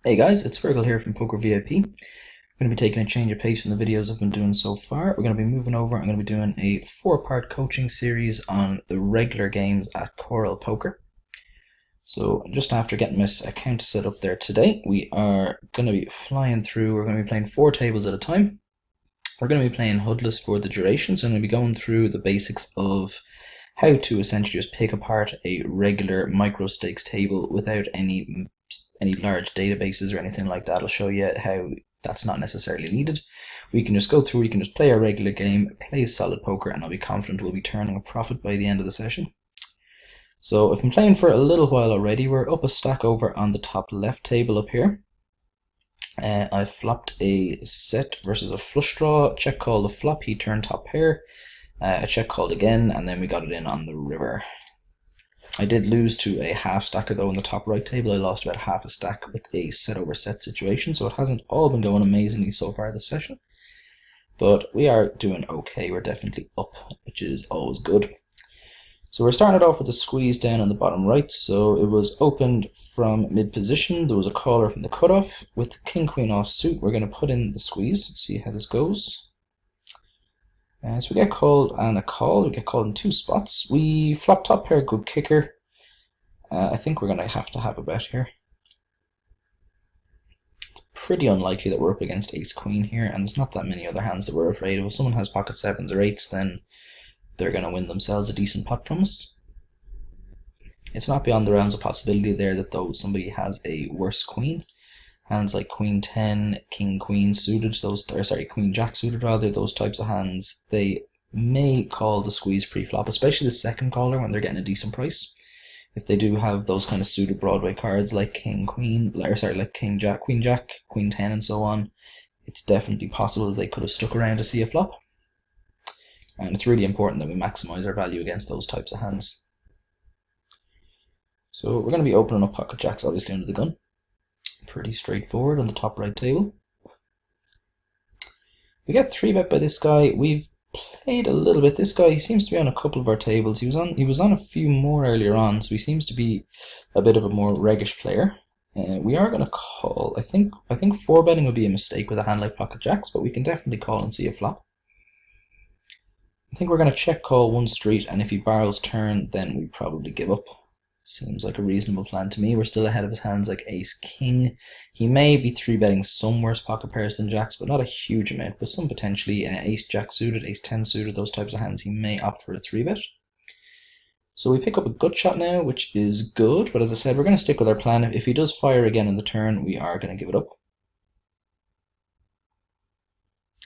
Hey guys, it's Fergal here from Poker VIP. I'm going to be taking a change of pace from the videos I've been doing so far. We're going to be moving over. I'm going to be doing a 4-part coaching series on the regular games at Coral Poker. So just after getting my account set up there today, we are going to be flying through. We're going to be playing 4 tables at a time. We're going to be playing HUDless for the duration, so I'm going to be going through the basics of how to essentially just pick apart a regular micro stakes table without any large databases or anything like that. I'll show you how that's not necessarily needed. We can just go through, we can just play our regular game, play solid poker, and I'll be confident we'll be turning a profit by the end of the session. So I've been playing for a little while already. We're up a stack over on the top left table up here. I flopped a set versus a flush draw, check call the flop, he turned top pair, a check called again, and then we got it in on the river. I did lose to a half stacker though in the top right table. I lost about half a stack with a set over set situation, so it hasn't all been going amazingly so far this session. But we are doing okay, we're definitely up, which is always good. So we're starting it off with a squeeze down on the bottom right, so it was opened from mid position. There was a caller from the cutoff. With king queen off suit, we're going to put in the squeeze, see how this goes. So we get called and a call. We get called in 2 spots. We flop top pair, good kicker. I think we're going to have a bet here. It's pretty unlikely that we're up against ace queen here, and there's not that many other hands that we're afraid of. If someone has pocket 7s or 8s, then they're going to win themselves a decent pot from us. It's not beyond the realms of possibility there that though somebody has a worse queen. Hands like queen 10, king queen suited, queen jack suited rather, those types of hands, they may call the squeeze pre-flop, especially the second caller when they're getting a decent price. If they do have those kind of suited Broadway cards like king queen, like king jack, queen 10 and so on, it's definitely possible they could have stuck around to see a flop. And it's really important that we maximize our value against those types of hands. So we're going to be opening up pocket jacks obviously under the gun. Pretty straightforward on the top right table. We get 3-bet by this guy. We've played a little bit. This guy, he seems to be on a couple of our tables. He was on a few more earlier on, so he seems to be a bit of a more reggish player. We are going to call. I think 4-betting would be a mistake with a hand like pocket jacks, but we can definitely call and see a flop. I think we're going to check call 1 street, and if he barrels turn, then we probably give up. Seems like a reasonable plan to me. We're still ahead of his hands like ace king. He may be 3-betting some worse pocket pairs than jacks, but not a huge amount, but some potentially. Ace jack suited, ace 10 suited, those types of hands, he may opt for a 3-bet. So we pick up a gut shot now, which is good, but as I said, we're going to stick with our plan. If he does fire again in the turn, we are going to give it up.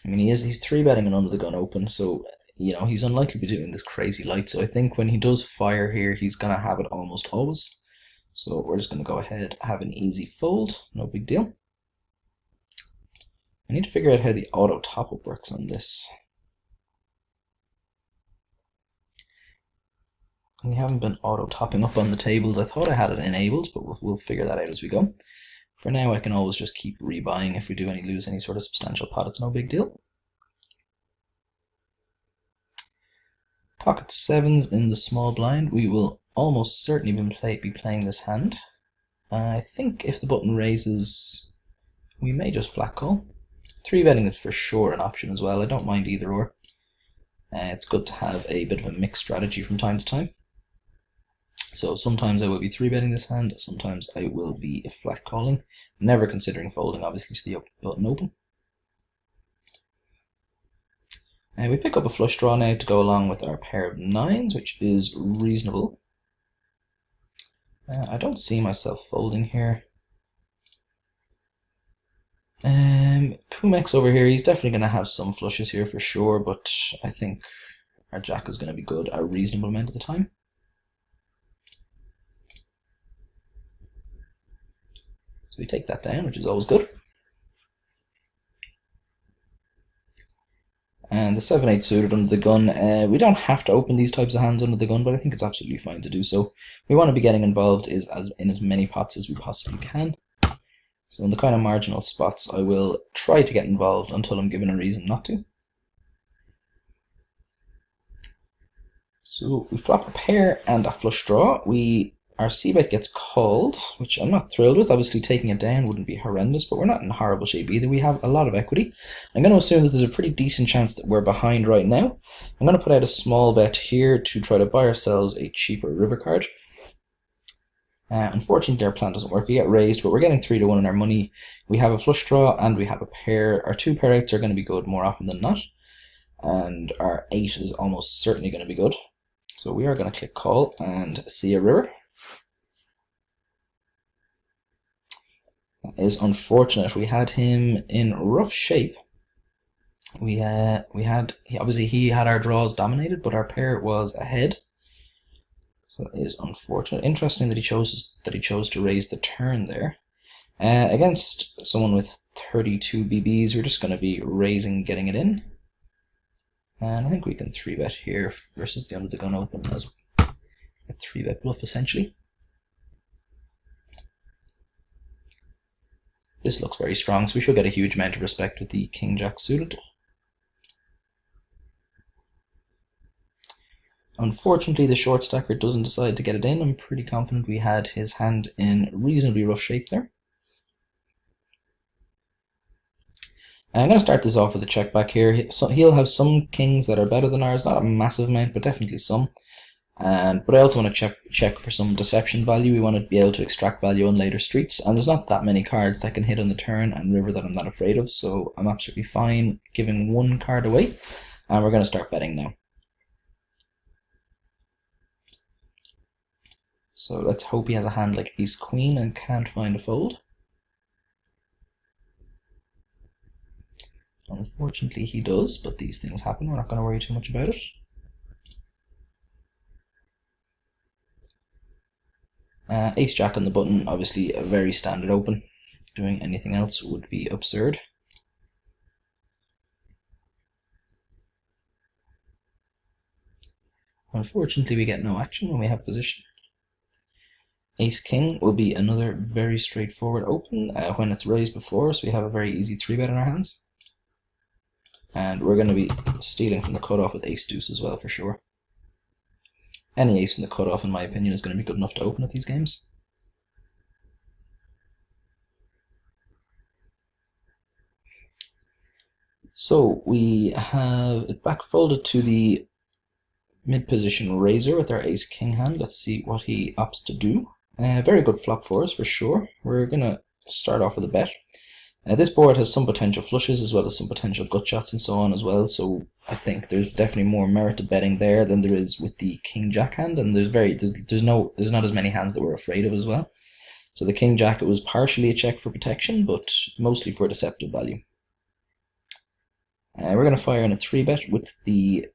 I mean, he's 3-betting and under the gun open, so you know, he's unlikely to be doing this crazy light, so I think when he does fire here, he's going to have it almost always. So we're just going to go ahead, have an easy fold, no big deal. I need to figure out how the auto top-up works on this. We haven't been auto-topping up on the tables. I thought I had it enabled, but we'll figure that out as we go. For now, I can always just keep rebuying if we do lose any sort of substantial pot, it's no big deal. Pocket 7s in the small blind. We will almost certainly be playing this hand. I think if the button raises, we may just flat call. 3-betting is for sure an option as well. I don't mind either or. It's good to have a bit of a mixed strategy from time to time. So sometimes I will be 3-betting this hand, sometimes I will be flat calling. Never considering folding obviously to the button open. We pick up a flush draw now to go along with our pair of 9s, which is reasonable. I don't see myself folding here. Pumex over here, he's definitely going to have some flushes here for sure, but I think our jack is going to be good a reasonable amount of the time. So we take that down, which is always good. And the 7-8 suited under the gun, we don't have to open these types of hands under the gun, but I think it's absolutely fine to do so. We want to be getting involved in as many pots as we possibly can. So in the kind of marginal spots, I will try to get involved until I'm given a reason not to. So we flop a pair and a flush draw. We our c-bet gets called, which I'm not thrilled with. Obviously taking it down wouldn't be horrendous, but we're not in horrible shape either. We have a lot of equity. I'm going to assume that there's a pretty decent chance that we're behind right now. I'm going to put out a small bet here to try to buy ourselves a cheaper river card. Unfortunately, our plan doesn't work. We get raised, but we're getting 3-1 in our money. We have a flush draw and we have a pair. Our 2 pair outs are going to be good more often than not. And our 8 is almost certainly going to be good. So we are going to click call and see a river. That is unfortunate. We had him in rough shape. Obviously he had our draws dominated, but our pair was ahead. So that is unfortunate. Interesting that he chose to raise the turn there. Against someone with 32 BBs, we're just going to be raising, getting it in. And I think we can 3-bet here versus the under the gun open as a 3-bet bluff essentially. This looks very strong, so we should get a huge amount of respect with the king-jack suited. Unfortunately, the short stacker doesn't decide to get it in. I'm pretty confident we had his hand in reasonably rough shape there. I'm going to start this off with a check back here. So he'll have some kings that are better than ours, not a massive amount, but definitely some. But I also want to check for some deception value. We want to be able to extract value on later streets, and there's not that many cards that can hit on the turn and river that I'm not afraid of, so I'm absolutely fine giving 1 card away, and we're going to start betting now. So let's hope he has a hand like ace queen and can't find a fold. Unfortunately he does, but these things happen, we're not going to worry too much about it. Ace jack on the button, obviously a very standard open. Doing anything else would be absurd. Unfortunately we get no action when we have position. Ace king will be another very straightforward open when it's raised before, so we have a very easy 3-bet in our hands. And we're going to be stealing from the cutoff with ace deuce as well for sure. Any ace in the cutoff, in my opinion, is going to be good enough to open at these games. So we have it back folded to the mid position raiser with our ace king hand. Let's see what he opts to do. Very good flop for us for sure. We're going to start off with a bet. This board has some potential flushes as well as some potential gut shots and so on as well, so I think there's definitely more merit to betting there than there is with the king jack hand, and there's not as many hands that we're afraid of as well. So the king jack, it was partially a check for protection, but mostly for deceptive value. We're going to fire in a 3-bet with the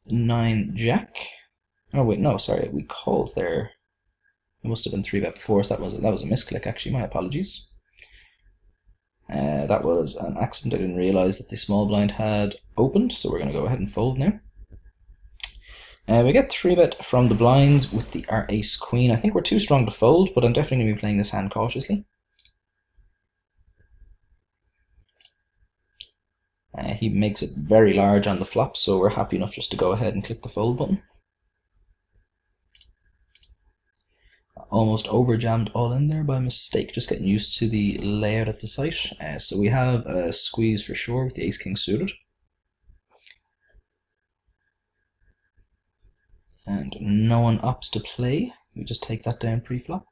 9 jack. Oh wait, no, sorry, we called there. It must have been 3-bet before, so that was a misclick actually, my apologies. That was an accident. I didn't realize that the small blind had opened, so we're going to go ahead and fold now. We get 3-bet from the blinds with our ace queen. I think we're too strong to fold, but I'm definitely going to be playing this hand cautiously. He makes it very large on the flop, so we're happy enough just to go ahead and click the fold button. Almost over jammed all in there by mistake, just getting used to the layout at the site. So we have a squeeze for sure with the ace king suited. And no one opts to play, we just take that down pre-flop.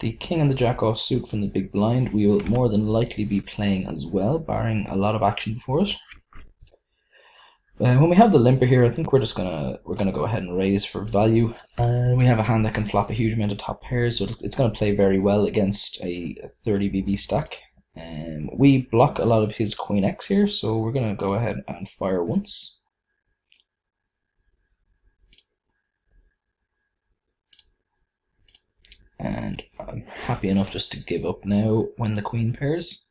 The king and the jack off suit from the big blind we will more than likely be playing as well, barring a lot of action before us. When we have the limper here, I think we're gonna go ahead and raise for value. We have a hand that can flop a huge amount of top pairs, so it's gonna play very well against a 30 BB stack. We block a lot of his queen X here, so we're gonna go ahead and fire once. And I'm happy enough just to give up now when the queen pairs.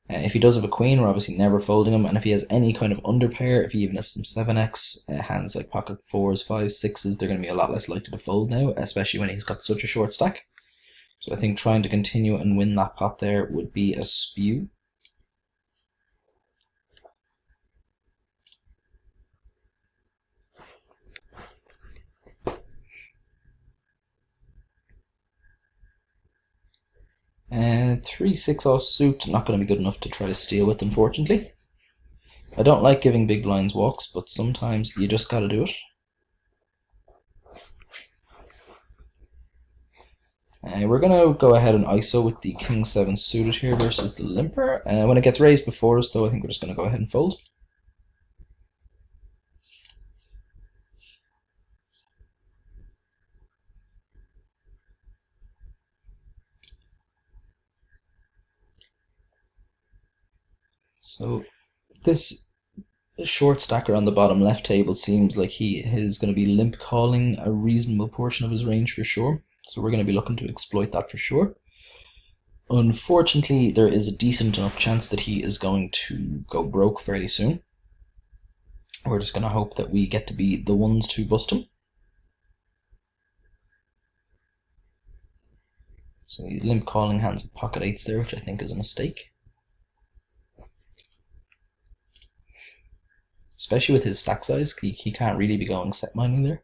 If he does have a queen, we're obviously never folding him, and if he has any kind of underpair, if he even has some 7x, hands like pocket 4s, 5s, 6s, they're going to be a lot less likely to fold now, especially when he's got such a short stack. So I think trying to continue and win that pot there would be a spew. 3-6 offsuit, not going to be good enough to try to steal with, unfortunately. I don't like giving big blinds walks, but sometimes you just got to do it. We're going to go ahead and ISO with the King 7 suited here versus the limper. When it gets raised before us, though, I think we're just going to go ahead and fold. So this short stacker on the bottom left table seems like he is going to be limp calling a reasonable portion of his range for sure. So we're going to be looking to exploit that for sure. Unfortunately, there is a decent enough chance that he is going to go broke fairly soon. We're just going to hope that we get to be the ones to bust him. So he's limp calling hands with pocket eights there, which I think is a mistake. Especially with his stack size, he can't really be going set mining there.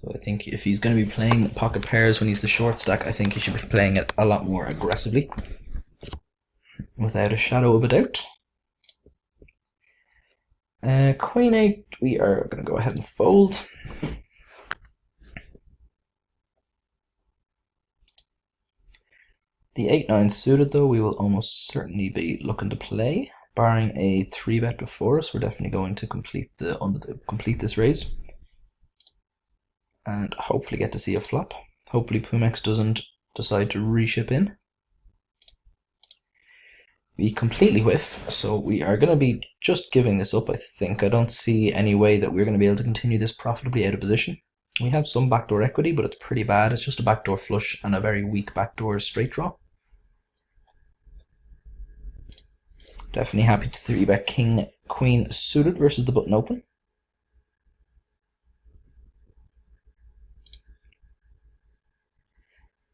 So I think if he's going to be playing pocket pairs when he's the short stack, I think he should be playing it a lot more aggressively. Without a shadow of a doubt. Queen 8, we are going to go ahead and fold. The 8-9 suited, though, we will almost certainly be looking to play. Barring a 3-bet before us, we're definitely going to complete this raise. And hopefully get to see a flop. Hopefully Pumex doesn't decide to reship in. We completely whiff, so we are going to be just giving this up, I think. I don't see any way that we're going to be able to continue this profitably out of position. We have some backdoor equity, but it's pretty bad. It's just a backdoor flush and a very weak backdoor straight draw. Definitely happy to 3-bet King Queen suited versus the button open.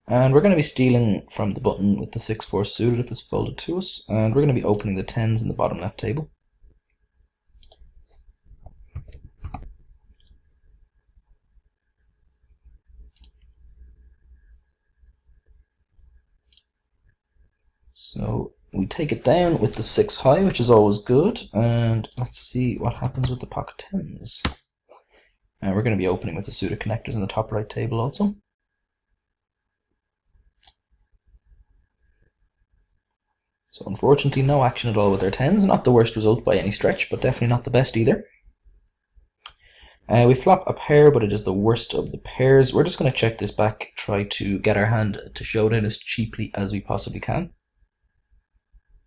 And we're going to be stealing from the button with the 6-4 suited if it's folded to us. And we're going to be opening the 10s in the bottom left table. So we take it down with the 6 high, which is always good. And let's see what happens with the pocket 10s. And we're going to be opening with the suited connectors in the top right table also. So unfortunately, no action at all with our 10s. Not the worst result by any stretch, but definitely not the best either. We flop a pair, but it is the worst of the pairs. We're just going to check this back, try to get our hand to showdown as cheaply as we possibly can.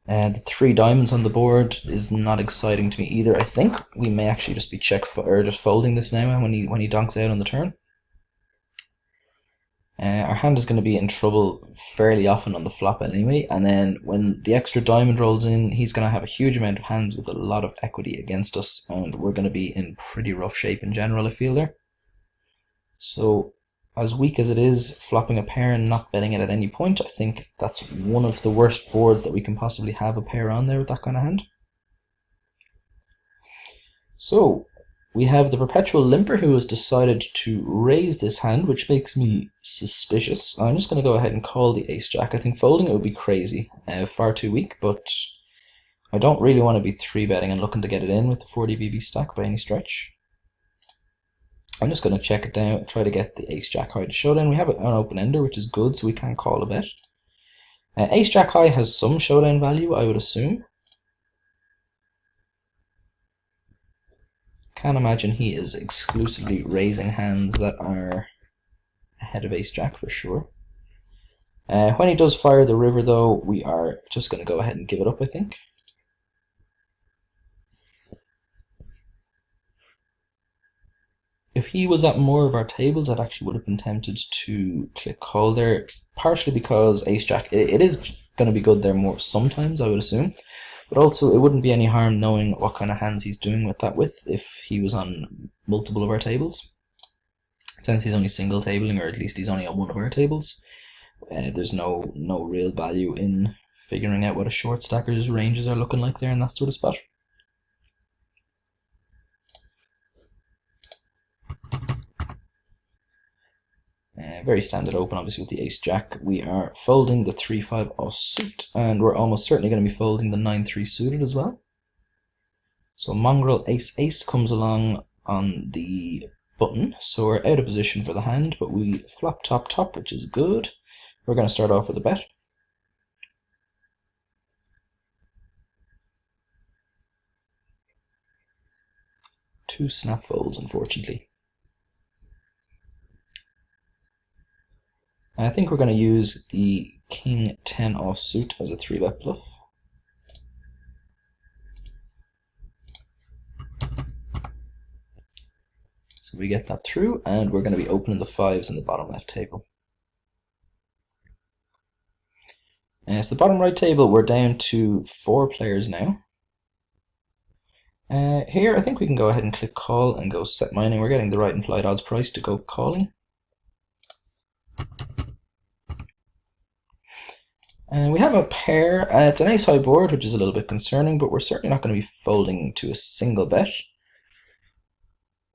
The 3 diamonds on the board is not exciting to me either. I think we may actually just be just folding this now when he donks out on the turn. Our hand is going to be in trouble fairly often on the flop anyway, and then when the extra diamond rolls in, he's going to have a huge amount of hands with a lot of equity against us, and we're going to be in pretty rough shape in general, I feel there. So, as weak as it is, flopping a pair and not betting it at any point, I think that's one of the worst boards that we can possibly have a pair on there with that kind of hand. So, we have the perpetual limper who has decided to raise this hand, which makes me suspicious. I'm just going to go ahead and call the ace-jack. I think folding it would be crazy, far too weak, but I don't really want to be 3-betting and looking to get it in with the 40 BB stack by any stretch. I'm just going to check it down, try to get the ace-jack high to showdown. We have an open-ender, which is good, so we can't call a bet. Ace-jack high has some showdown value, I would assume. Can't imagine he is exclusively raising hands that are ahead of ace-jack for sure. When he does fire the river, though, we are just going to go ahead and give it up, I think. If he was at more of our tables, I actually would have been tempted to click call there, partially because ace-jack, it is going to be good there more sometimes, I would assume. But also, it wouldn't be any harm knowing what kind of hands he's doing with that with if he was on multiple of our tables. Since he's only single tabling, or at least he's only on one of our tables, there's no real value in figuring out what a short stacker's ranges are looking like there in that sort of spot. Very standard open, obviously, with the ace-jack. We are folding the 3-5 offsuit, and we're almost certainly going to be folding the 9-3 suited as well. So mongrel ace-ace comes along on the button, so we're out of position for the hand, but we flop top-top, which is good. We're going to start off with a bet. Two snap folds, unfortunately. I think we're going to use the king 10 offsuit as a 3-bet bluff. So we get that through, and we're going to be opening the 5s in the bottom left table. So the bottom right table, we're down to 4 players now. Here, I think we can go ahead and click call and go set mining. We're getting the right implied odds price to go calling. And we have a pair. It's an ace high board, which is a little bit concerning, but we're certainly not going to be folding to a single bet.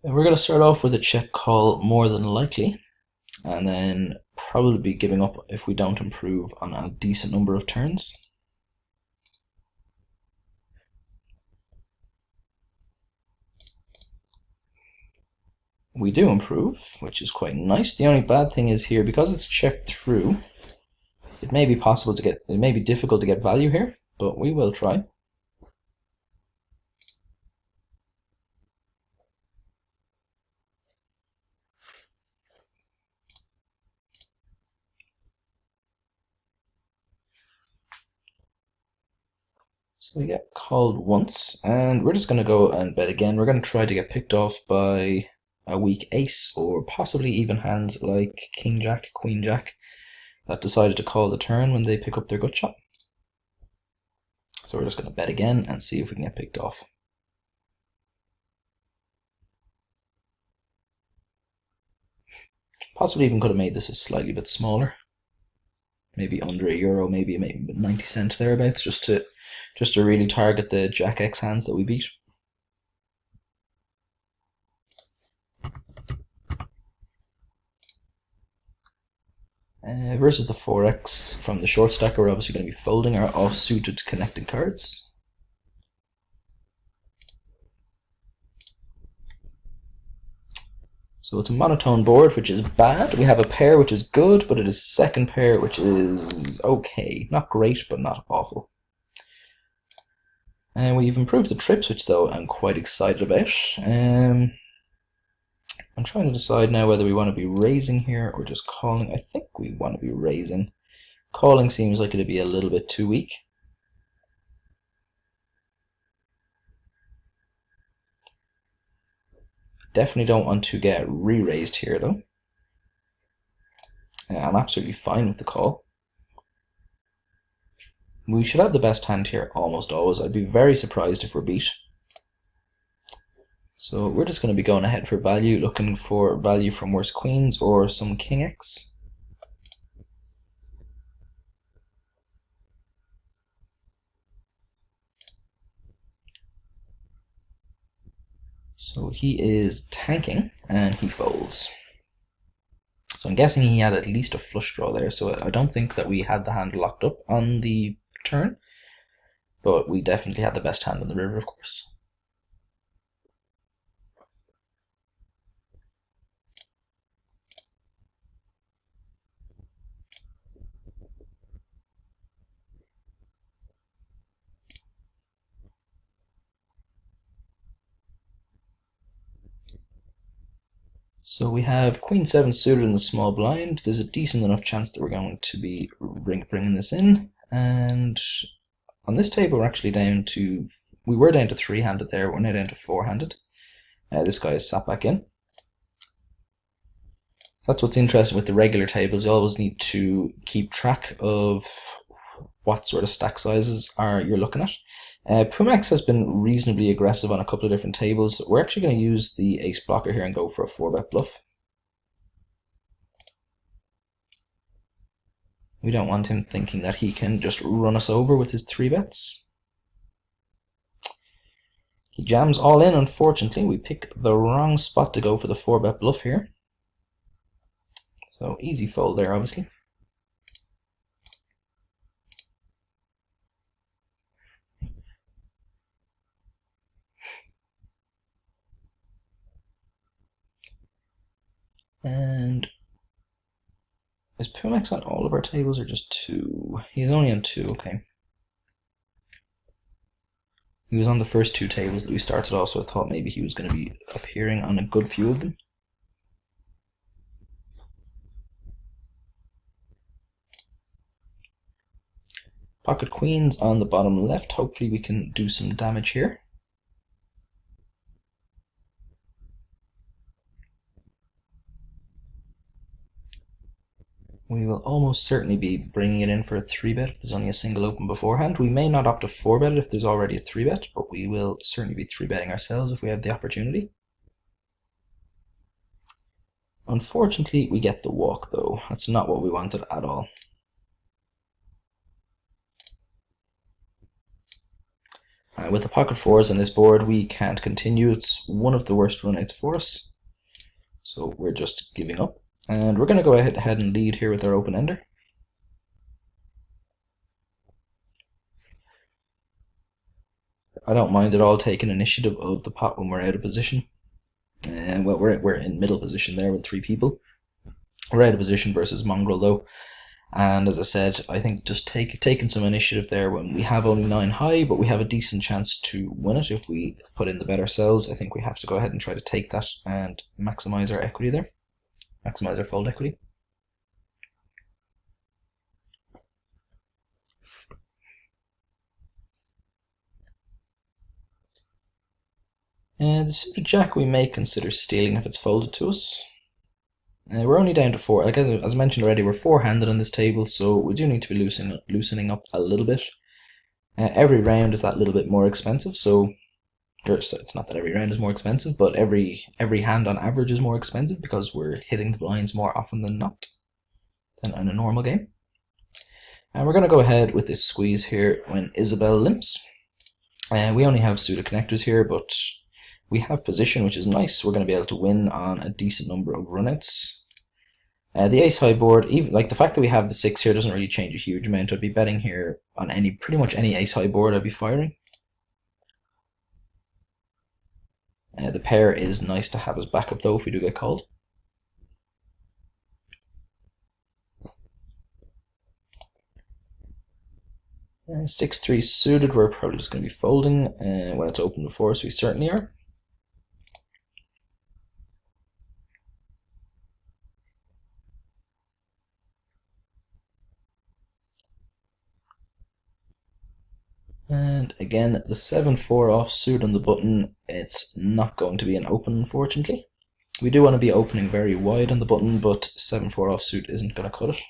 And we're going to start off with a check call more than likely, and then probably be giving up if we don't improve on a decent number of turns. We do improve, which is quite nice. The only bad thing is here, because it's checked through, it may be difficult to get value here, but we will try. So we get called once, and we're just going to go and bet again. We're going to try to get picked off by a weak ace, or possibly even hands like king jack, queen jack, that decided to call the turn when they pick up their gut shot. So we're just going to bet again and see if we can get picked off. Possibly even could have made this a slightly bit smaller. Maybe under €1, maybe 90 cents thereabouts, just to really target the jack X hands that we beat. Versus the 4x from the short stacker, we're obviously going to be folding our off-suited connected cards. So it's a monotone board, which is bad. We have a pair, which is good, but it is second pair, which is okay. Not great, but not awful. And we've improved the trips, which though I'm quite excited about. I'm trying to decide now whether we want to be raising here or just calling. I think we want to be raising. Calling seems like it'd be a little bit too weak. Definitely don't want to get re-raised here though. I'm absolutely fine with the call. We should have the best hand here almost always. I'd be very surprised if we're beat. So we're just going to be going ahead for value, looking for value from worse queens or some king X. So he is tanking and he folds. So I'm guessing he had at least a flush draw there, so I don't think that we had the hand locked up on the turn, but we definitely had the best hand on the river, of course. So we have Queen 7 suited in the small blind. There's a decent enough chance that we're going to be bringing this in. And on this table, we're actually down to, we were down to 3-handed there, we're now down to 4-handed. This guy is sat back in. That's what's interesting with the regular tables. You always need to keep track of what sort of stack sizes you're looking at. Pumax has been reasonably aggressive on a couple of different tables. We're actually going to use the ace blocker here and go for a 4-bet bluff. We don't want him thinking that he can just run us over with his 3 bets. He jams all in, unfortunately. We pick the wrong spot to go for the 4-bet bluff here. So easy fold there, obviously. And is Pumex on all of our tables or just 2? He's only on 2, okay. He was on the first 2 tables that we started off, so I thought maybe he was going to be appearing on a good few of them. Pocket queens on the bottom left. Hopefully we can do some damage here. We will almost certainly be bringing it in for a 3-bet if there's only a single open beforehand. We may not opt to 4-bet it if there's already a 3-bet, but we will certainly be 3-betting ourselves if we have the opportunity. Unfortunately, we get the walk though. That's not what we wanted at all. With the pocket 4s on this board, we can't continue. It's one of the worst run-outs for us. So we're just giving up. And we're going to go ahead and lead here with our open ender. I don't mind at all taking initiative of the pot when we're out of position. And well, we're in middle position there with 3 people. We're out of position versus Mongrel though. And as I said, I think just taking some initiative there when we have only 9 high, but we have a decent chance to win it if we put in the bet ourselves. I think we have to go ahead and try to take that and maximize our equity there. Maximize our fold equity. And the suited jack we may consider stealing if it's folded to us. We're only down to 4. Like as I mentioned already, we're 4-handed on this table, so we do need to be loosening up a little bit. Every round is that little bit more expensive, so it's not that every round is more expensive, but every hand on average is more expensive because we're hitting the blinds more often than not than in a normal game. And we're going to go ahead with this squeeze here when Isabel limps. We only have suited connectors here, but we have position, which is nice. We're going to be able to win on a decent number of runouts. The ace high board, even like the fact that we have the 6 here doesn't really change a huge amount. I'd be betting here on pretty much any ace high board I'd be firing. The pair is nice to have as backup though if we do get called. And 6-3 suited, we're probably just going to be folding when it's open before, so we certainly are. And again, the 7-4 offsuit on the button, it's not going to be an open, unfortunately. We do want to be opening very wide on the button, but 7-4 offsuit isn't going to cut it.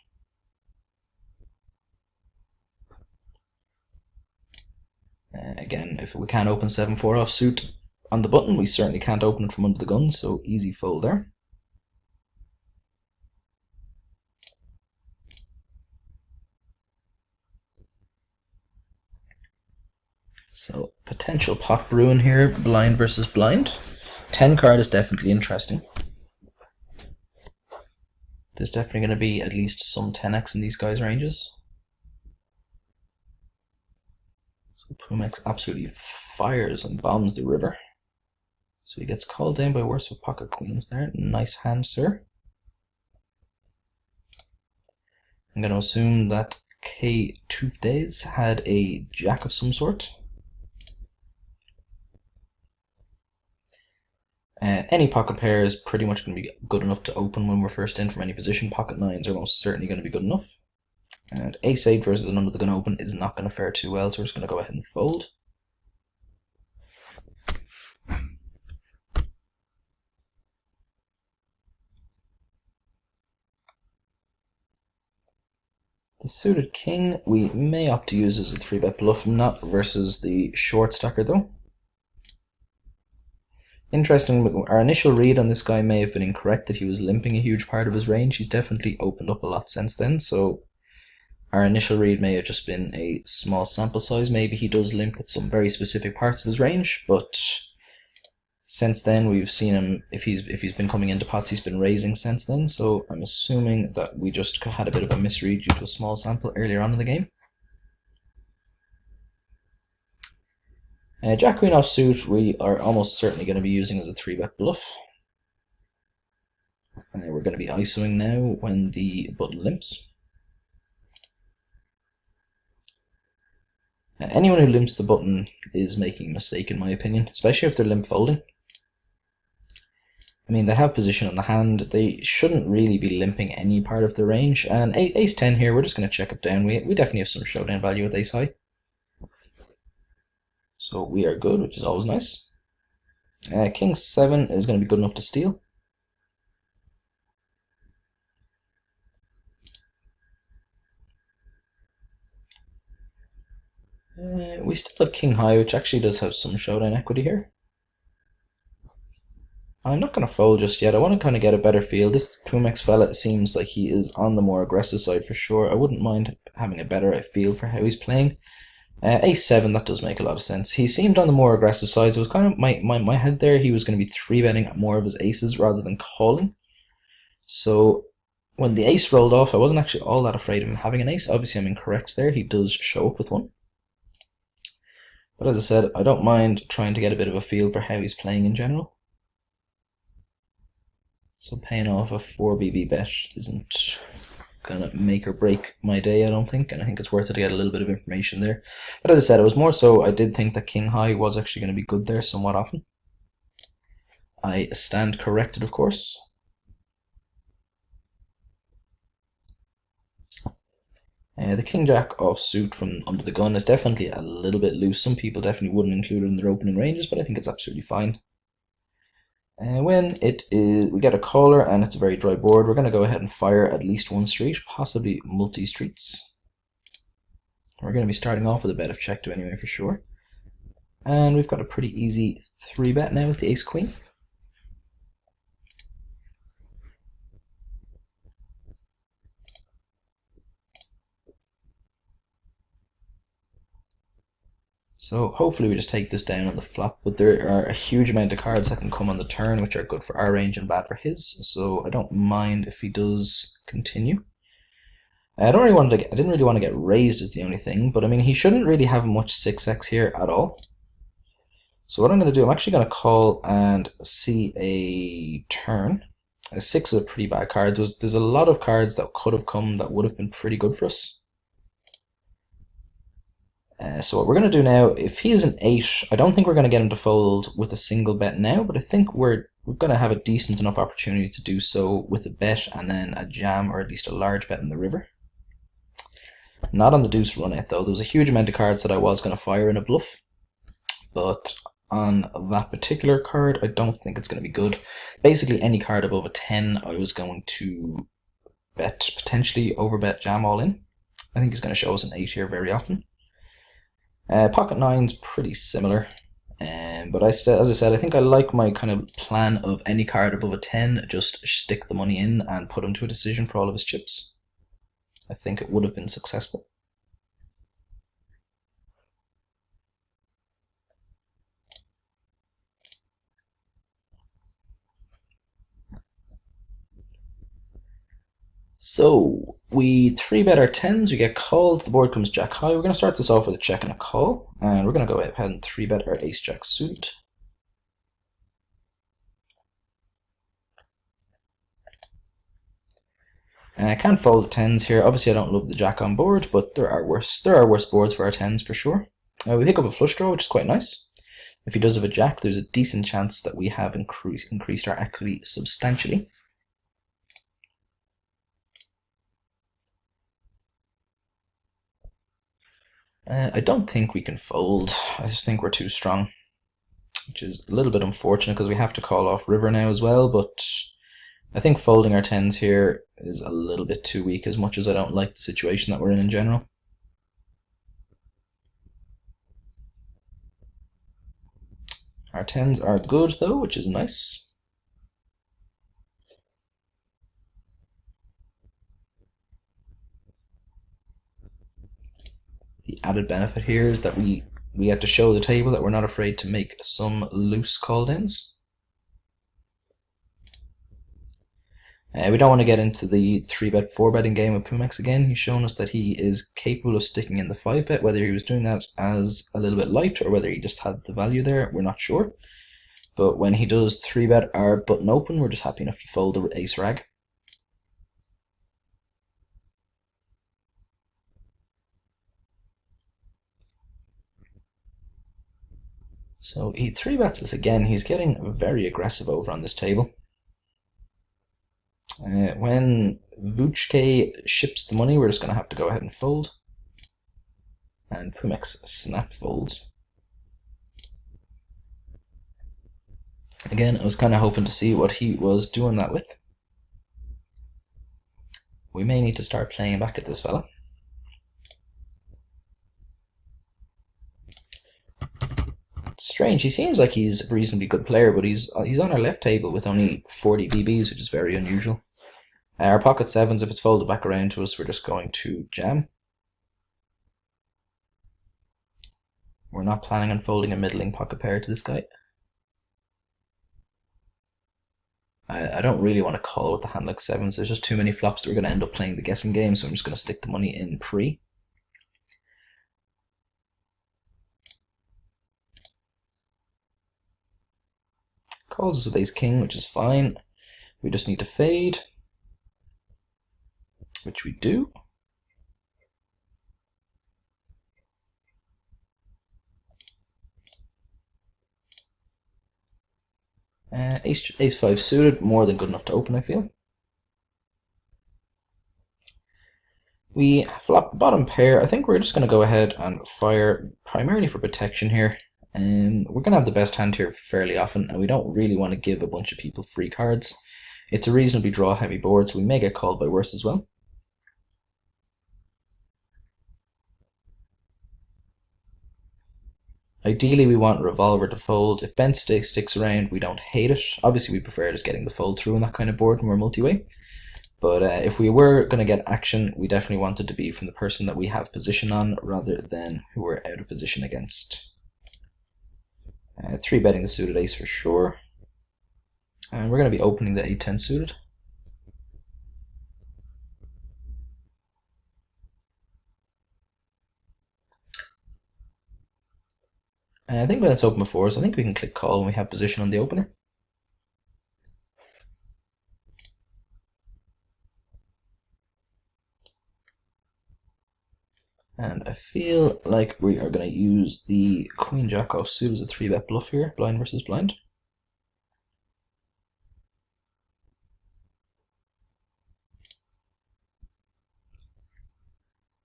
Again, if we can't open 7-4 offsuit on the button, we certainly can't open it from under the gun, so easy fold there. So, potential pot brewing here, blind versus blind. 10 card is definitely interesting. There's definitely going to be at least some 10x in these guys' ranges. So Pumex absolutely fires and bombs the river. So he gets called down by worse with pocket queens there. Nice hand, sir. I'm going to assume that K Tooth Days had a jack of some sort. Any pocket pair is pretty much going to be good enough to open when we're first in from any position. Pocket 9s are most certainly going to be good enough. And ace 8 versus an under the gun open is not going to fare too well, so we're just going to go ahead and fold. The suited king we may opt to use as a 3-bet bluff, not versus the short stacker though. Interesting, our initial read on this guy may have been incorrect, that he was limping a huge part of his range. He's definitely opened up a lot since then, so our initial read may have just been a small sample size. Maybe he does limp at some very specific parts of his range, but Since then, we've seen him, if he's been coming into pots, he's been raising since then, so I'm assuming that we just had a bit of a misread due to a small sample earlier on in the game. Jack Queen offsuit, we are almost certainly going to be using as a 3-bet bluff. We're going to be ISOing now when the button limps. Anyone who limps the button is making a mistake in my opinion, especially if they're limp folding. I mean, they have position on the hand, they shouldn't really be limping any part of the range, and ace-10 here, we're just going to check it down. We definitely have some showdown value with ace-high. So we are good, which is always nice. King-7 is going to be good enough to steal. We still have king-high, which actually does have some showdown equity here. I'm not going to fold just yet. I want to kind of get a better feel. This Pumex fella seems like he is on the more aggressive side for sure. I wouldn't mind having a better feel for how he's playing. Ace-7, that does make a lot of sense. He seemed on the more aggressive side, so it was kind of my head there. He was going to be 3-betting more of his aces rather than calling. So when the ace rolled off, I wasn't actually all that afraid of him having an ace. Obviously, I'm incorrect there. He does show up with one. But as I said, I don't mind trying to get a bit of a feel for how he's playing in general. So paying off a 4BB bet isn't gonna make or break my day, I don't think, and I think it's worth it to get a little bit of information there. But as I said, it was more so I did think that king high was actually going to be good there somewhat often. I stand corrected, of course. The king jack offsuit from under the gun is definitely a little bit loose. Some people definitely wouldn't include it in their opening ranges, but I think it's absolutely fine. When it is, we get a caller and it's a very dry board, we're going to go ahead and fire at least one street, possibly multi-streets. We're going to be starting off with a bet of check to anyway for sure. And we've got a pretty easy 3-bet now with the ace-queen. So hopefully we just take this down on the flop, but there are a huge amount of cards that can come on the turn which are good for our range and bad for his, so I don't mind if he does continue. I didn't really want to get raised is the only thing, but I mean he shouldn't really have much 6x here at all. So what I'm going to do, I'm actually going to call and see a turn. A 6 is a pretty bad card. There's a lot of cards that could have come that would have been pretty good for us. So what we're going to do now, if he is an 8, I don't think we're going to get him to fold with a single bet now, but I think we're going to have a decent enough opportunity to do so with a bet and then a jam or at least a large bet in the river. Not on the deuce run out though. There was a huge amount of cards that I was going to fire in a bluff, but on that particular card I don't think it's going to be good. Basically any card above a 10 I was going to bet, potentially overbet jam all in. I think he's going to show us an 8 here very often. Pocket 9's pretty similar, but as I said, I think I like my kind of plan of any card above a 10, just stick the money in and put him to a decision for all of his chips. I think it would have been successful. So we 3-bet our 10s, we get called, the board comes jack high. We're going to start this off with a check and a call, and we're going to go ahead and 3-bet our ace jack suited. And I can't fold the 10s here. Obviously I don't love the jack on board, but there are worse boards for our 10s for sure. We pick up a flush draw, which is quite nice. If he does have a jack, there's a decent chance that we have increased our equity substantially. I don't think we can fold. I just think we're too strong, which is a little bit unfortunate because we have to call off river now as well, but I think folding our 10s here is a little bit too weak, as much as I don't like the situation that we're in general. Our 10s are good though, which is nice. The added benefit here is that we have to show the table that we're not afraid to make some loose call downs. We don't want to get into the 3-bet, 4-betting game with Pumex again. He's shown us that he is capable of sticking in the 5-bet. Whether he was doing that as a little bit light or whether he just had the value there, we're not sure. But when he does 3-bet our button open, we're just happy enough to fold the ace rag. So he 3-bets us again. He's getting very aggressive over on this table. When Vuchke ships the money, we're just going to have to go ahead and fold. And Pumex snap folds. Again, I was kind of hoping to see what he was doing that with. We may need to start playing back at this fella. Strange, he seems like he's a reasonably good player, but he's on our left table with only 40 BBs, which is very unusual. Our pocket sevens, if it's folded back around to us, we're just going to jam. We're not planning on folding a middling pocket pair to this guy. I don't really want to call with the hand like sevens. There's just too many flops that we're going to end up playing the guessing game, so I'm just going to stick the money in pre. Calls us with ace king, which is fine. We just need to fade, which we do. Ace 5 suited, more than good enough to open, I feel. We flop bottom pair. I think we're just going to go ahead and fire primarily for protection here. We're going to have the best hand here fairly often, and we don't really want to give a bunch of people free cards. It's a reasonably draw heavy board, so we may get called by worse as well. Ideally, we want revolver to fold. If bent sticks around, we don't hate it. Obviously, we prefer just getting the fold through on that kind of board when we're multi-way. But if we were going to get action, we definitely want it to be from the person that we have position on rather than who we're out of position against. 3-betting the suited ace for sure. And we're going to be opening the 8-10 suited. And I think when it's open before us, I think we can click call when we have position on the opener. And I feel like we are going to use the Queen Jack offsuit as a 3-bet bluff here, blind versus blind.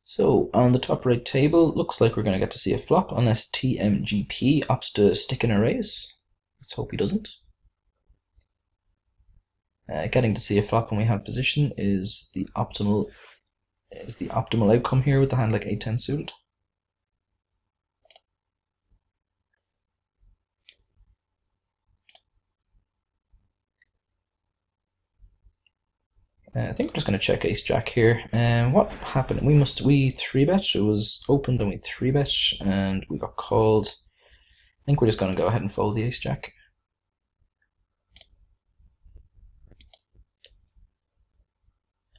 So on the top right table, looks like we're going to get to see a flop unless TMGP opts to stick in a raise. Let's hope he doesn't. Getting to see a flop when we have position is the optimal outcome here with the hand like 8-10 suited. I think we're just going to check ace jack here. What happened? We 3-bet. It was opened and we 3-bet and we got called. I think we're just going to go ahead and fold the ace jack.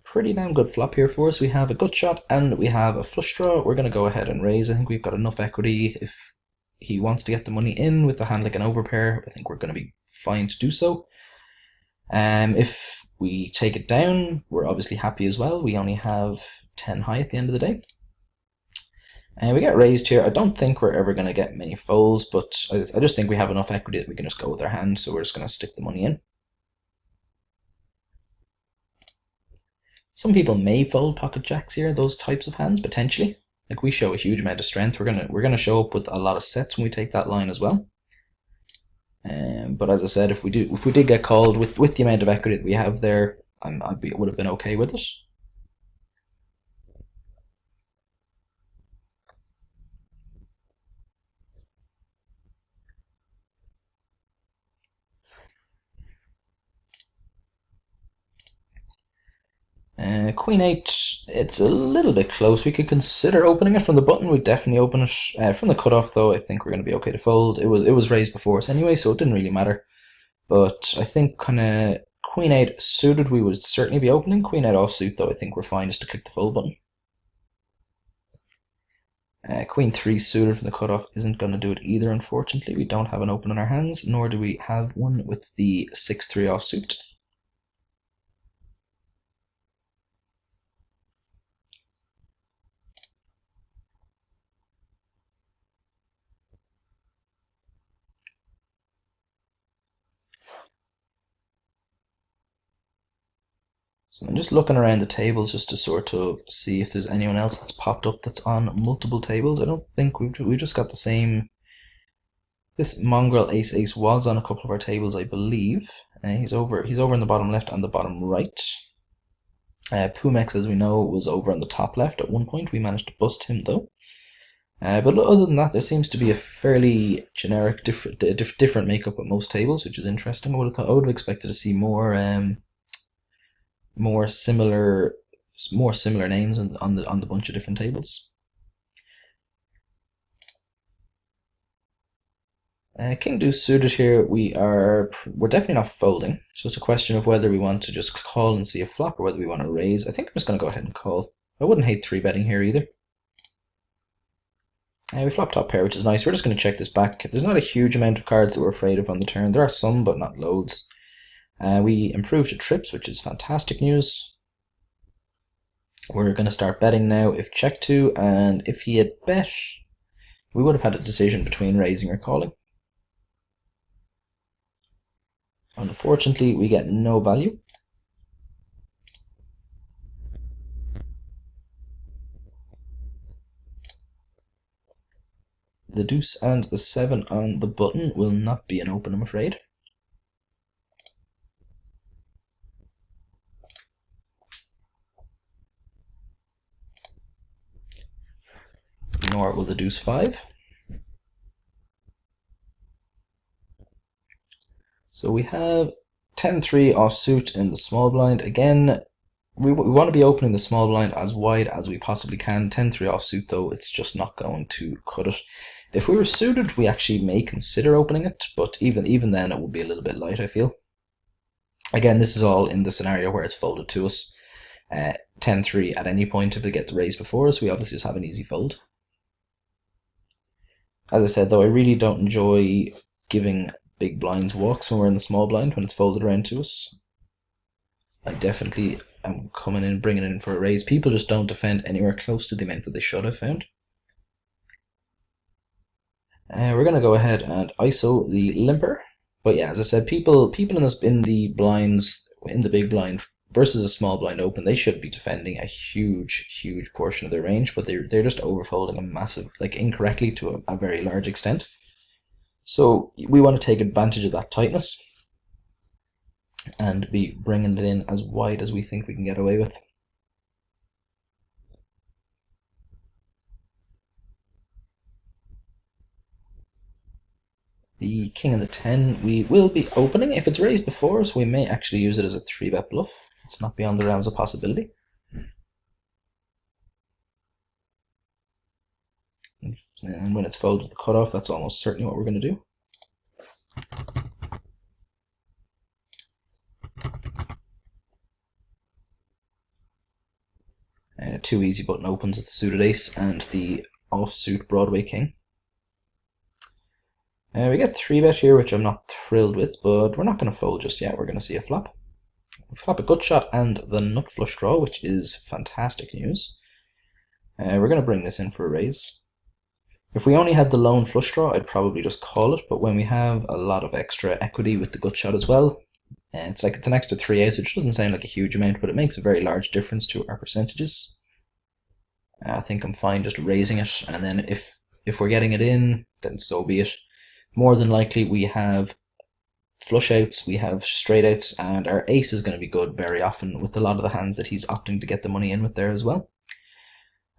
Pretty damn good flop here for us. We have a gut shot and we have a flush draw. We're going to go ahead and raise. I think we've got enough equity. If he wants to get the money in with the hand like an overpair, I think we're going to be fine to do so. If we take it down, we're obviously happy as well. We only have 10 high at the end of the day. And we get raised here. I don't think we're ever going to get many folds, but I just think we have enough equity that we can just go with our hand, so we're just going to stick the money in. Some people may fold pocket jacks here, those types of hands, potentially. Like, we show a huge amount of strength. We're gonna show up with a lot of sets when we take that line as well. But as I said, if we did get called with the amount of equity that we have there, I would have been okay with it. Queen 8, it's a little bit close. We could consider opening it from the button. We'd definitely open it. From the cutoff, though, I think we're going to be okay to fold. It was raised before us anyway, so it didn't really matter. But I think kind of Queen 8 suited we would certainly be opening. Queen 8 offsuit though, I think we're fine just to click the fold button. Queen 3 suited from the cutoff isn't going to do it either, unfortunately. We don't have an open in our hands, nor do we have one with the 6-3 offsuit. So I'm just looking around the tables just to sort of see if there's anyone else that's popped up that's on multiple tables. I don't think we've just got the same. This mongrel ace ace was on a couple of our tables, I believe. He's over in the bottom left and the bottom right. Pumex, as we know, was over on the top left at one point. We managed to bust him though. But other than that, there seems to be a fairly generic, different makeup at most tables, which is interesting. I would have expected to see more similar names on the bunch of different tables. King deuce suited here. We're definitely not folding, so it's a question of whether we want to just call and see a flop or whether we want to raise. I think I'm just going to go ahead and call. I wouldn't hate 3-betting here either. We flop top pair, which is nice. We're just going to check this back. There's not a huge amount of cards that we're afraid of on the turn. There are some, but not loads. We improved to trips, which is fantastic news. We're going to start betting now if check to, and if he had bet, we would have had a decision between raising or calling. Unfortunately, we get no value. The deuce and the 7 on the button will not be an open, I'm afraid. Nor will the deuce 5. So we have 10-3 offsuit in the small blind. Again, we want to be opening the small blind as wide as we possibly can. 10-3 offsuit though, it's just not going to cut it. If we were suited, we actually may consider opening it, but even then it would be a little bit light, I feel. Again, this is all in the scenario where it's folded to us. 10-3 at any point if it gets raised before us, we obviously just have an easy fold. As I said though, I really don't enjoy giving big blinds walks when we're in the small blind when it's folded around to us. I definitely am coming in, bringing it in for a raise. People just don't defend anywhere close to the amount that they should have found. We're going to go ahead and ISO the limper. But yeah, as I said, people in the blinds, in the big blind versus a small blind open, they should be defending a huge portion of their range, but they're just overfolding a massive, like incorrectly to a very large extent. So we want to take advantage of that tightness and be bringing it in as wide as we think we can get away with. The king and the 10 we will be opening. If it's raised before us, we may actually use it as a 3-bet bluff. It's not beyond the realms of possibility. And when it's folded to the cutoff, that's almost certainly what we're going to do. Two easy button opens with the suited ace and the offsuit Broadway king. We get 3-bet here, which I'm not thrilled with, but we're not going to fold just yet. We're going to see a flop. We flop a gut shot and the nut flush draw, which is fantastic news. We're going to bring this in for a raise. If we only had the lone flush draw, I'd probably just call it, but when we have a lot of extra equity with the gut shot as well, it's an extra 3 outs, which doesn't sound like a huge amount, but it makes a very large difference to our percentages. I think I'm fine just raising it, and then if we're getting it in, then so be it. More than likely we have flush outs, we have straight outs, and our ace is going to be good very often with a lot of the hands that he's opting to get the money in with there as well.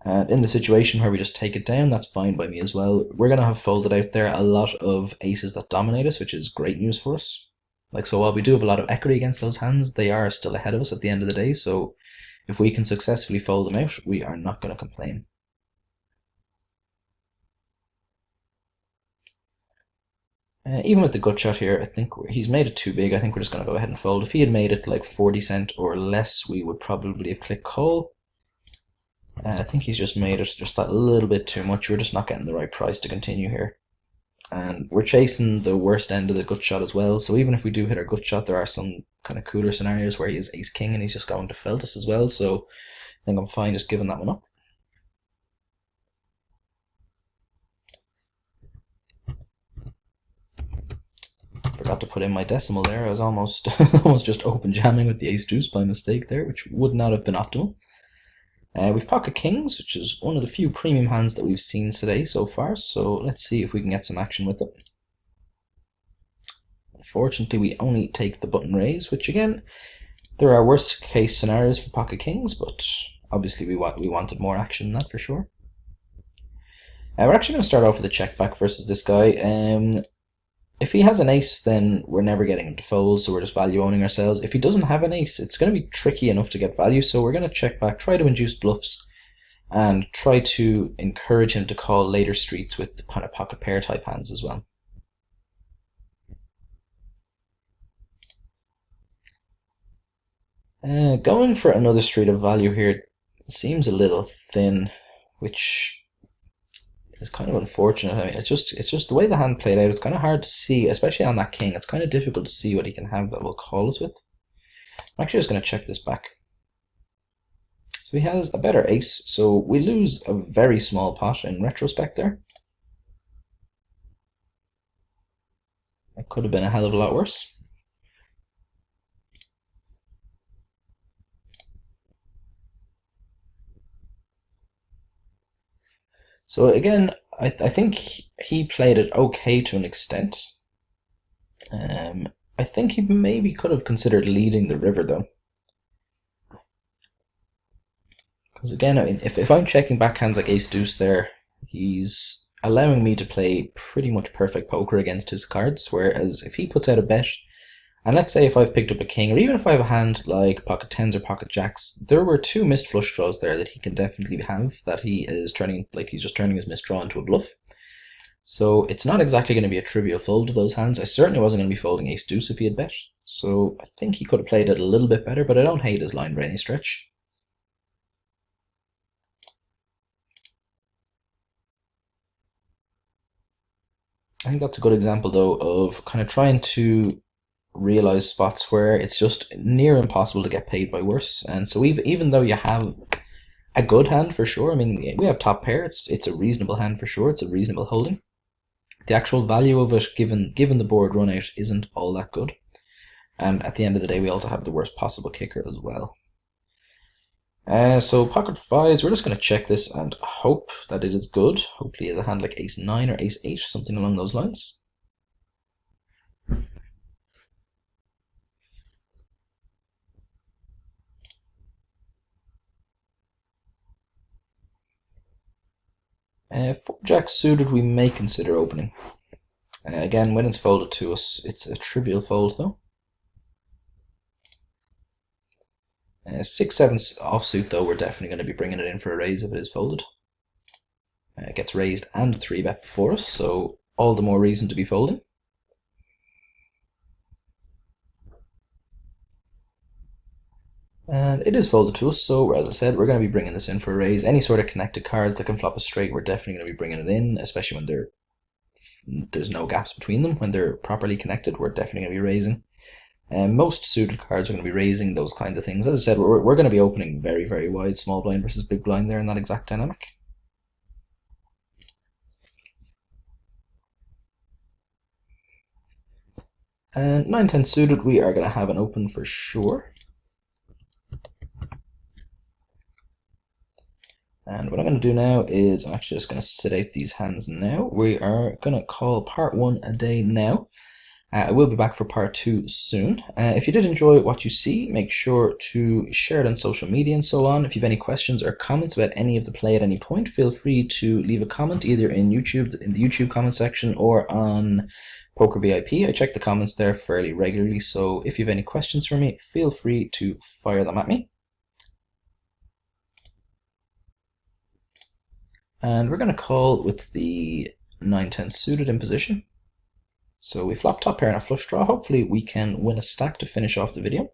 And in the situation where we just take it down, that's fine by me as well. We're going to have folded out there a lot of aces that dominate us, which is great news for us. So while we do have a lot of equity against those hands, they are still ahead of us at the end of the day, so if we can successfully fold them out, we are not going to complain. Even with the gut shot here, I think he's made it too big. I think we're just going to go ahead and fold. If he had made it like 40 cent or less, we would probably have clicked call. I think he's just made it just that little bit too much. We're just not getting the right price to continue here. And we're chasing the worst end of the gut shot as well. So even if we do hit our gut shot, there are some kind of cooler scenarios where he is ace king and he's just going to felt us as well. So I think I'm fine just giving that one up. Forgot to put in my decimal there. I was almost almost just open jamming with the ace deuce by mistake there, which would not have been optimal. We've pocket kings, which is one of the few premium hands that we've seen today so far, so let's see if we can get some action with it. Unfortunately, we only take the button raise, which again, there are worst case scenarios for pocket kings, but obviously we wanted more action than that for sure. We're actually going to start off with a check back versus this guy. If he has an ace, then we're never getting him to fold, so we're just value owning ourselves. If he doesn't have an ace, it's going to be tricky enough to get value, so we're going to check back, try to induce bluffs, and try to encourage him to call later streets with the kind of pocket pair type hands as well. Going for another street of value here seems a little thin, which is kind of unfortunate. I mean, it's just the way the hand played out. It's kind of hard to see, especially on that king. It's kind of difficult to see what he can have that will call us with. I'm actually just going to check this back. So he has a better ace, so we lose a very small pot in retrospect there. It could have been a hell of a lot worse. So again, I think he played it okay to an extent. I think he maybe could have considered leading the river though. Because again, I mean, if I'm checking backhands like ace deuce there, he's allowing me to play pretty much perfect poker against his cards, whereas if he puts out a bet, and let's say if I've picked up a king, or even if I have a hand like pocket tens or pocket jacks, there were two missed flush draws there that he can definitely have, that he is turning, like he's just turning his missed draw into a bluff. So it's not exactly going to be a trivial fold to those hands. I certainly wasn't going to be folding ace deuce if he had bet. So I think he could have played it a little bit better, but I don't hate his line by any stretch. I think that's a good example though of kind of trying to realize spots where it's just near impossible to get paid by worse. And so even though you have a good hand for sure, I mean, we have top pair, it's a reasonable hand for sure, it's a reasonable holding. The actual value of it, given the board run out, isn't all that good. And at the end of the day, we also have the worst possible kicker as well. So pocket fives, we're just going to check this and hope that it is good. Hopefully it's a hand like ace 9 or ace 8, something along those lines. Four jack suited, we may consider opening. Again, when it's folded to us, it's a trivial fold though. 6-7 offsuit though, we're definitely going to be bringing it in for a raise if it is folded. It gets raised and 3-bet before us, so all the more reason to be folding. And it is folded to us, so as I said, we're going to be bringing this in for a raise. Any sort of connected cards that can flop us straight, we're definitely going to be bringing it in, especially when there's no gaps between them. When they're properly connected, we're definitely going to be raising. Most suited cards are going to be raising those kinds of things. As I said, we're going to be opening very, very wide, small blind versus big blind there in that exact dynamic. And 9-10 suited, we are going to have an open for sure. And what I'm going to do now is I'm actually just going to sit out these hands now. We are going to call part 1 a day now. I will be back for part 2 soon. If you did enjoy what you see, make sure to share it on social media and so on. If you have any questions or comments about any of the play at any point, feel free to leave a comment either in the YouTube comment section or on Poker VIP. I check the comments there fairly regularly, so if you have any questions for me, feel free to fire them at me. And we're going to call with the 9-10 suited in position. So we flop top pair and a flush draw. Hopefully we can win a stack to finish off the video.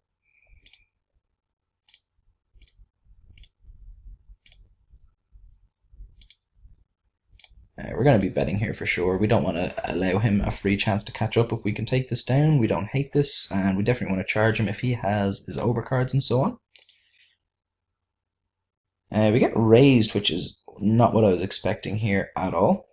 We're going to be betting here for sure. We don't want to allow him a free chance to catch up. If we can take this down, we don't hate this, and we definitely want to charge him if he has his overcards and so on. We get raised, which is not what I was expecting here at all.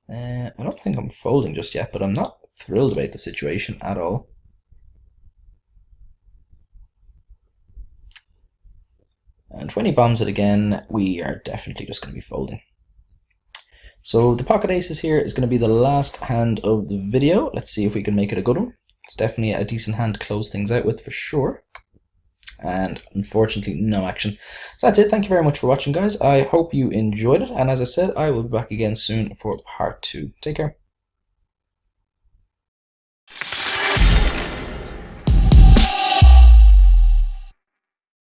I don't think I'm folding just yet, but I'm not thrilled about the situation at all. And when he bombs it again, we are definitely just going to be folding. So the pocket aces here is going to be the last hand of the video. Let's see if we can make it a good one. It's definitely a decent hand to close things out with for sure. And unfortunately, no action. So that's it. Thank you very much for watching, guys. I hope you enjoyed it. And as I said, I will be back again soon for part 2. Take care.